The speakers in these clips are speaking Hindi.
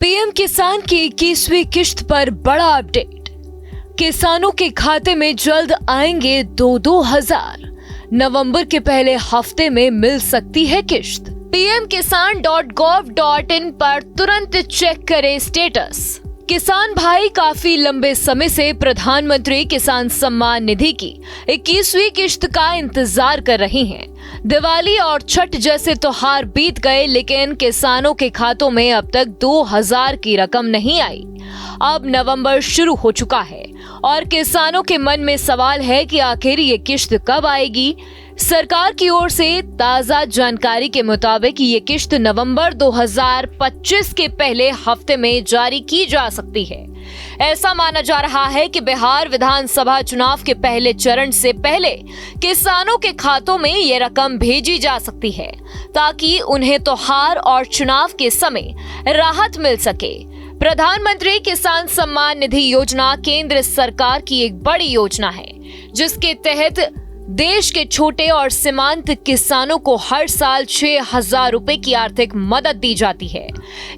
पीएम किसान की 21वीं किश्त पर बड़ा अपडेट। किसानों के खाते में जल्द आएंगे 2-2 हजार। नवंबर के पहले हफ्ते में मिल सकती है किश्त। pmkisan.gov.in पर तुरंत चेक करें स्टेटस। किसान भाई काफी लंबे समय से प्रधानमंत्री किसान सम्मान निधि की 21वीं किश्त का इंतजार कर रही हैं। दिवाली और छठ जैसे त्योहार बीत गए, लेकिन किसानों के खातों में अब तक 2000 की रकम नहीं आई। अब नवंबर शुरू हो चुका है और किसानों के मन में सवाल है कि आखिर ये किश्त कब आएगी। सरकार की ओर से ताजा जानकारी के मुताबिक ये किश्त नवंबर 2025 के पहले हफ्ते में जारी की जा सकती है। ऐसा माना जा रहा है कि बिहार विधानसभा चुनाव के पहले चरण से पहले किसानों के खातों में ये रकम भेजी जा सकती है, ताकि उन्हें त्योहार और चुनाव के समय राहत मिल सके। प्रधानमंत्री किसान सम्मान निधि योजना केंद्र सरकार की एक बड़ी योजना है, जिसके तहत देश के छोटे और सीमांत किसानों को हर साल 6000 रुपए की आर्थिक मदद दी जाती है।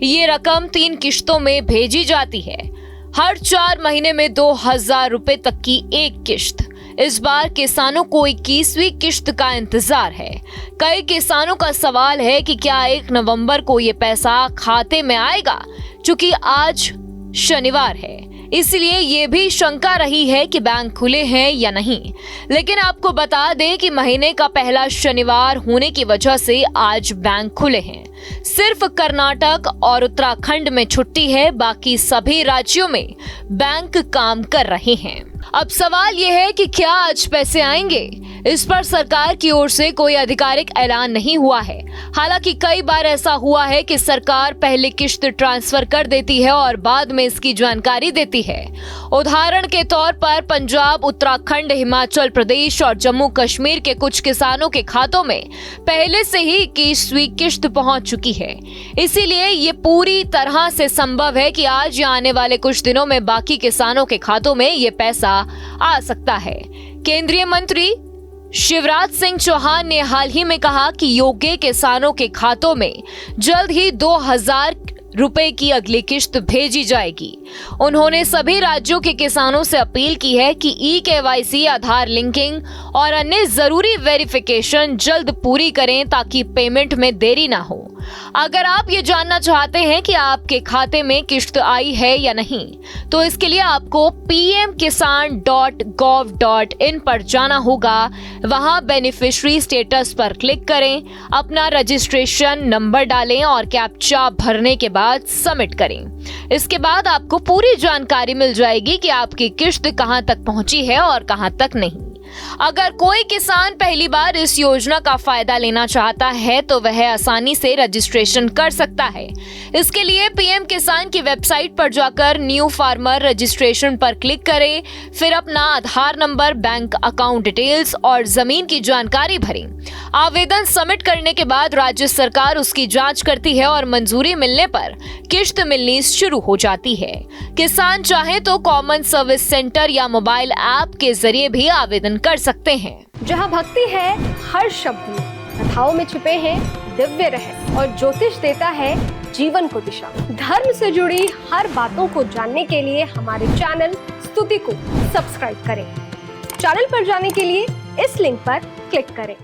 ये रकम 3 किश्तों में भेजी जाती है, हर 4 महीने में 2000 रुपए तक की एक किश्त। इस बार किसानों को 21वीं किश्त का इंतजार है। कई किसानों का सवाल है कि क्या 1 नवंबर को ये पैसा खाते में आएगा। चूंकि आज शनिवार है, इसलिए ये भी शंका रही है कि बैंक खुले हैं या नहीं। लेकिन आपको बता दें कि महीने का पहला शनिवार होने की वजह से आज बैंक खुले हैं। सिर्फ कर्नाटक और उत्तराखंड में छुट्टी है, बाकी सभी राज्यों में बैंक काम कर रहे हैं। अब सवाल यह है कि क्या आज पैसे आएंगे। इस पर सरकार की ओर से कोई आधिकारिक ऐलान नहीं हुआ है। हालांकि कई बार ऐसा हुआ है कि सरकार पहले किश्त ट्रांसफर कर देती है और बाद में इसकी जानकारी देती है। उदाहरण के तौर पर पंजाब, उत्तराखंड, हिमाचल प्रदेश और जम्मू कश्मीर के कुछ किसानों के खातों में पहले से ही 21वीं किश्त पहुंच चुकी है। इसीलिए ये पूरी तरह से संभव है कि आज या आने वाले कुछ दिनों में बाकी किसानों के खातों में ये पैसा आ सकता है। केंद्रीय मंत्री शिवराज सिंह चौहान ने हाल ही में कहा कि योग्य किसानों के खातों में जल्द ही 2000 रुपए की अगली किश्त भेजी जाएगी। उन्होंने सभी राज्यों के किसानों से अपील की है कि ई-केवाईसी, आधार लिंकिंग और अन्य जरूरी वेरिफिकेशन जल्द पूरी करें, ताकि पेमेंट में देरी ना हो। अगर आप ये जानना चाहते हैं कि आपके खाते में किश्त आई है या नहीं, तो इसके लिए आपको pmkisan.gov.in पर जाना होगा। वहां बेनिफिशियरी स्टेटस पर क्लिक करें, अपना रजिस्ट्रेशन नंबर डालें और कैप्चा भरने के बाद सबमिट करें। इसके बाद आपको पूरी जानकारी मिल जाएगी कि आपकी किश्त कहां तक पहुंची है और कहां तक नहीं। अगर कोई किसान पहली बार इस योजना का फायदा लेना चाहता है, तो वह आसानी से रजिस्ट्रेशन कर सकता है। इसके लिए पीएम किसान की वेबसाइट पर जाकर न्यू फार्मर रजिस्ट्रेशन पर क्लिक करें, फिर अपना आधार नंबर, बैंक अकाउंट डिटेल्स और जमीन की जानकारी भरें। आवेदन सबमिट करने के बाद राज्य सरकार उसकी जांच करती है और मंजूरी मिलने पर किश्त मिलनी शुरू हो जाती है। किसान चाहे तो कॉमन सर्विस सेंटर या मोबाइल ऐप के जरिए भी आवेदन कर सकते हैं। जहां भक्ति है हर शब्द में, कथाओं में छुपे हैं दिव्य रहस्य और ज्योतिष देता है जीवन को दिशा। धर्म से जुड़ी हर बातों को जानने के लिए हमारे चैनल स्तुति को सब्सक्राइब करें। चैनल पर जाने के लिए इस लिंक पर क्लिक करें।